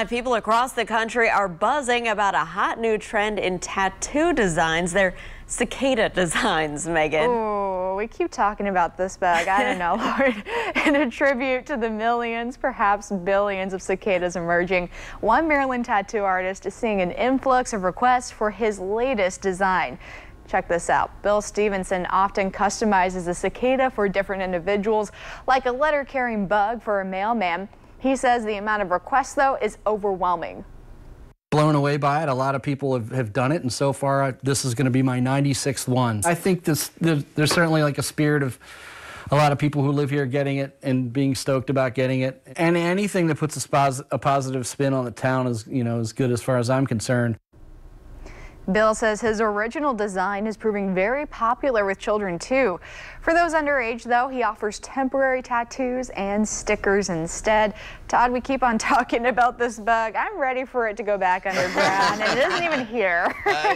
People across the country are buzzing about a hot new trend in tattoo designs. They're cicada designs, Megan. Oh, we keep talking about this bug. I don't know, Lord. In a tribute to the millions, perhaps billions of cicadas emerging, one Maryland tattoo artist is seeing an influx of requests for his latest design. Check this out. Bill Stevenson often customizes a cicada for different individuals, like a letter-carrying bug for a mailman. He says the amount of requests, though, is overwhelming. Blown away by it. A lot of people have done it, and so far this is going to be my 96th one. I think there's certainly like a spirit of a lot of people who live here getting it and being stoked about getting it. And anything that puts a positive spin on the town is, as good as far as I'm concerned. Bill says his original design is proving very popular with children too. For those underage, though, he offers temporary tattoos and stickers instead. Todd, we keep on talking about this bug. I'm ready for it to go back underground, and it isn't even here.